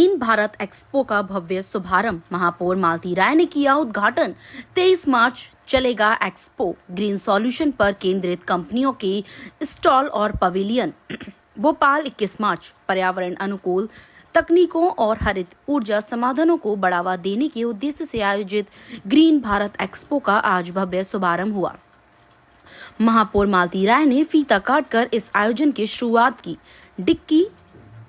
Green Bharat expo का भव्य शुभारंभ महापौर मालती राय ने किया उद्घाटन। 23 मार्च चलेगा एक्सपो। ग्रीन सॉल्यूशन पर केंद्रित कंपनियों के स्टॉल और पवेलियन। भोपाल 21 मार्च पर्यावरण अनुकूल तकनीकों और हरित ऊर्जा समाधानों को बढ़ावा देने के उद्देश्य से आयोजित ग्रीन भारत एक्सपो का आज भव्य शुभारंभ हुआ। महापौर मालती राय ने फीता काटकर इस आयोजन की शुरुआत की। डिक्की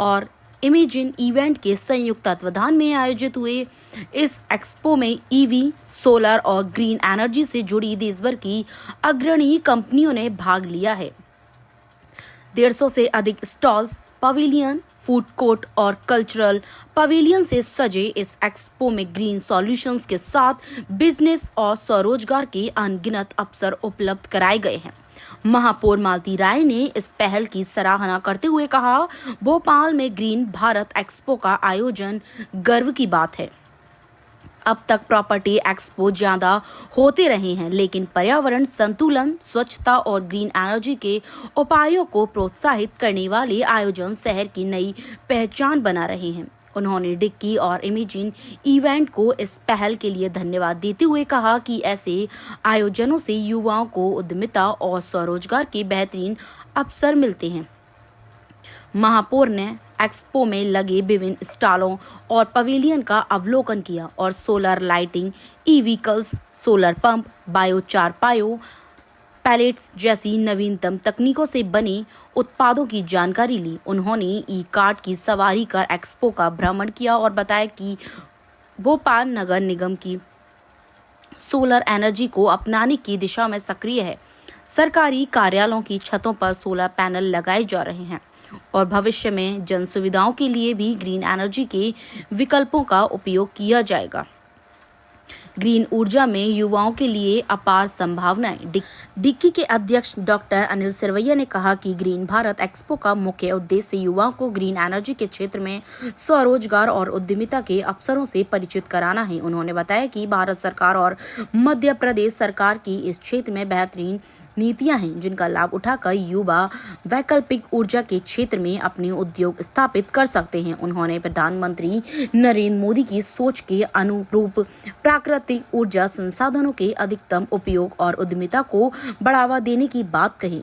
और इमेजिन इवेंट के संयुक्त तत्वाधान में आयोजित हुए इस एक्सपो में ईवी, सोलर और ग्रीन एनर्जी से जुड़ी देश भर की अग्रणी कंपनियों ने भाग लिया है। 150 से अधिक स्टॉल्स, पवेलियन, फूड कोर्ट और कल्चरल पवेलियन से सजे इस एक्सपो में ग्रीन सॉल्यूशंस के साथ बिजनेस और स्वरोजगार के अनगिनत अवसर उपलब्ध कराए गए हैं। महापौर मालती राय ने इस पहल की सराहना करते हुए कहा, भोपाल में ग्रीन भारत एक्सपो का आयोजन गर्व की बात है। अब तक प्रॉपर्टी एक्सपो ज्यादा होते रहे हैं, लेकिन पर्यावरण संतुलन, स्वच्छता और ग्रीन एनर्जी के उपायों को प्रोत्साहित करने वाले आयोजन शहर की नई पहचान बना रहे हैं। उन्होंने डिक्की और इमेजिन इवेंट को इस पहल के लिए धन्यवाद देते हुए कहा कि ऐसे आयोजनों से युवाओं को उद्यमिता और स्वरोजगार के बेहतरीन अवसर मिलते हैं। महापौर ने एक्सपो में लगे विभिन्न स्टॉलों और पवेलियन का अवलोकन किया और सोलर लाइटिंग, ई व्हीकल्स, सोलर पंप, बायो चारपाई पैलेट्स जैसी नवीनतम तकनीकों से बने उत्पादों की जानकारी ली। उन्होंने ई कार्ट की सवारी कर एक्सपो का भ्रमण किया और बताया कि भोपाल नगर निगम की सोलर एनर्जी को अपनाने की दिशा में सक्रिय है। सरकारी कार्यालयों की छतों पर सोलर पैनल लगाए जा रहे हैं और भविष्य में जन सुविधाओं के लिए भी ग्रीन एनर्जी के विकल्पों का उपयोग किया जाएगा। ग्रीन ऊर्जा में युवाओं के लिए अपार संभावनाएं। डिक्की के अध्यक्ष डॉक्टर अनिल सिरवैया ने कहा कि ग्रीन भारत एक्सपो का मुख्य उद्देश्य युवाओं को ग्रीन एनर्जी के क्षेत्र में स्वरोजगार और उद्यमिता के अवसरों से परिचित कराना है। उन्होंने बताया कि भारत सरकार और मध्य प्रदेश सरकार की इस क्षेत्र में बेहतरीन नीतियां हैं, जिनका लाभ उठाकर युवा वैकल्पिक ऊर्जा के क्षेत्र में अपने उद्योग स्थापित कर सकते हैं। उन्होंने प्रधानमंत्री नरेंद्र मोदी की सोच के अनुरूप प्राकृतिक ऊर्जा संसाधनों के अधिकतम उपयोग और उद्यमिता को बढ़ावा देने की बात कही।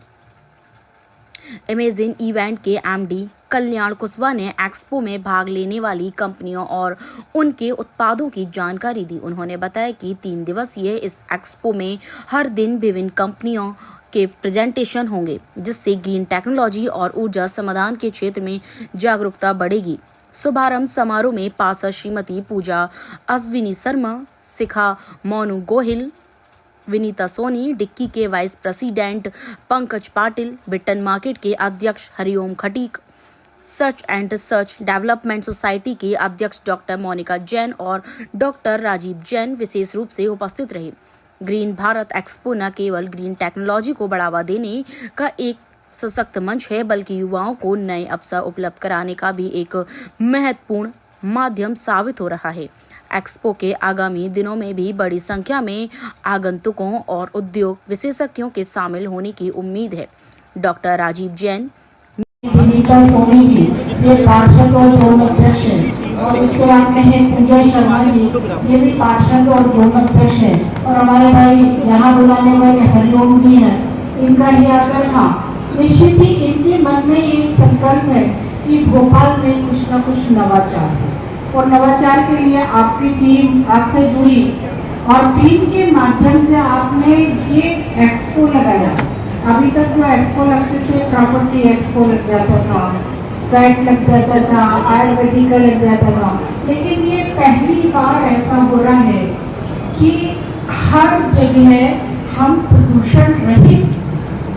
इमेजिन इवेंट के एमडी कल्याण कुशवाहा ने एक्सपो में भाग लेने वाली कंपनियों और उनके उत्पादों की जानकारी दी। उन्होंने बताया कि 3 दिवसीय इस एक्सपो में हर दिन विभिन्न कंपनियों के प्रेजेंटेशन होंगे, जिससे ग्रीन टेक्नोलॉजी और ऊर्जा समाधान के क्षेत्र में जागरूकता बढ़ेगी। शुभारंभ समारोह में पार्षद श्रीमती पूजा अश्विनी शर्मा, शिखा मोनू गोहिल, विनीता सोनी, डिक्की के vice president Pankaj Patil, Bittan market के अध्यक्ष Hariom Khatik, search and research development society के अध्यक्ष डॉक्टर मोनिका जैन और डॉक्टर राजीव जैन विशेष रूप से उपस्थित रहे। ग्रीन भारत एक्सपो न केवल ग्रीन टेक्नोलॉजी को बढ़ावा देने का एक सशक्त मंच है, बल्कि युवाओं को नए अवसर उपलब्ध कराने का भी एक महत्वपूर्ण माध्यम साबित हो रहा है। एक्सपो के आगामी दिनों में भी बड़ी संख्या में आगंतुकों और उद्योग विशेषज्ञों के शामिल होने की उम्मीद है। डॉक्टर राजीव जैन, विनीता सोनी जी, ये पार्षद और जोन अध्यक्ष हैं, और उसके बाद में है पूजा शर्मा जी, ये भी पार्षद और जोन अध्यक्ष हैं, और हमारे भाई यहाँ बुलाने वाले हरिओम जी हैं, इनका ही आग्रह था। निश्चित ही इनके मन में एक संकल्प है कि भोपाल में कुछ न कुछ नवाचार है, और नवाचार के लिए आपकी टीम आपसे जुड़ी और टीम के माध्यम से आपने ये एक्सपो लगाया। अभी तक जो एक्सपो लगते थे, प्रॉपर्टी एक्सपो लग जाता था, फैट लग जाता था, आयुर्वेदिक लग जाता था, लेकिन ये पहली बार ऐसा हो रहा है कि हर जगह हम प्रदूषण रहित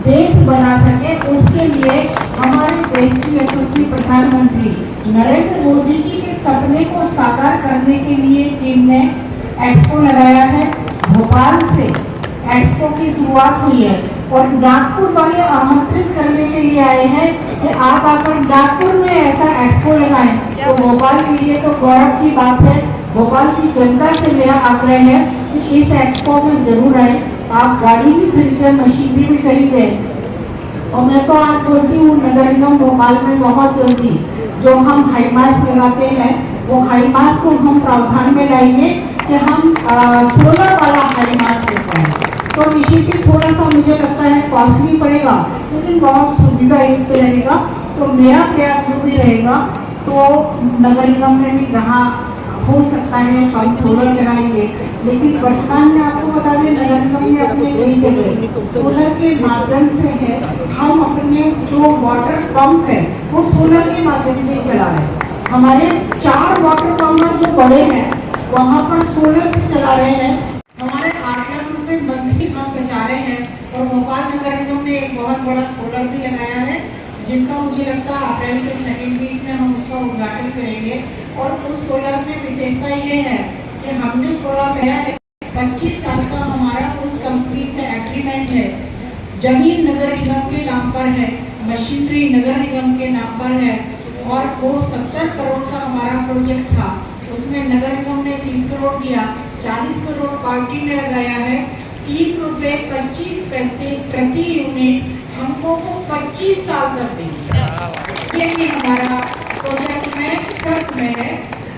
देश बना सके। उसके लिए हमारे देश के यशस्वी प्रधानमंत्री नरेंद्र मोदी जी के सपने को साकार करने के लिए टीम ने एक्सपो लगाया है। भोपाल से एक्सपो की शुरुआत हुई है और नागपुर वाले आमंत्रित करने के लिए आए हैं कि आप आकर नागपुर में ऐसा एक्सपो लगाएं। तो भोपाल के लिए तो गौरव की बात है। भोपाल की जनता से मेरा आग्रह है कि इस एक्सपो में जरूर आए। आप गाड़ी भी खरीदें, मशीनरी भी खरीदें, और मैं तो आज बोलती हूँ नगर निगम भोपाल में बहुत जल्दी जो हम हाई मास्क लगाते हैं वो हाई मास को हम प्रावधान में लाएंगे कि हम सोलर वाला हाई मास लेते हैं। तो निश्चित थोड़ा सा मुझे लगता है कॉस्टली पड़ेगा, लेकिन बहुत सुविधा युक्त रहेगा। तो मेरा प्रयास जो भी रहेगा तो नगर निगम में भी जहाँ हो सकता है हम सोलर लगाएंगे। लेकिन वर्तमान में आपको बता दें, नगर निगम में अपने कई जगह सोलर के माध्यम से है, हम अपने जो वाटर पंप है वो सोलर के माध्यम से चला रहे हैं। हमारे 4 वाटर पंप जो बड़े हैं वहाँ पर सोलर से चला रहे हैं। हमारे 8 लाख रुपए मंथली हम बचा रहे हैं। और भोपाल नगर निगम ने एक बहुत बड़ा सोलर भी लगाया है, जिसका मुझे लगता है अप्रैल के सेकेंड वीक में हम उसका उद्घाटन करेंगे। और उस सोलर में विशेषता ये है कि हमने सोलर लगाया है, 25 साल का हमारा उस कंपनी से एग्रीमेंट है। जमीन नगर निगम के नाम पर है, मशीनरी नगर निगम के नाम पर है। और वो 70 करोड़ का हमारा प्रोजेक्ट था, उसमें नगर निगम ने 30 करोड़ दिया, 40 करोड़ पार्टी ने लगाया है। 3 रुपए 25 पैसे प्रति यूनिट हमको वो 25 साल तक देंगे। ये भी हमारा प्रोजेक्ट में शर्त में है।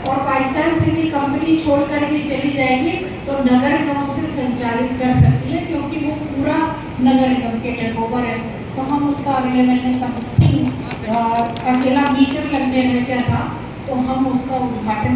और बाई चांस यदि कंपनी छोड़कर भी चली जाएगी तो नगर निगम से संचालित कर सकती है, क्योंकि वो पूरा नगर निगम के टेक ओवर है। तो हम उसका अगले महीने समथिंग अकेला मीटर लगने रह गया था, तो हम उसका उद्घाटन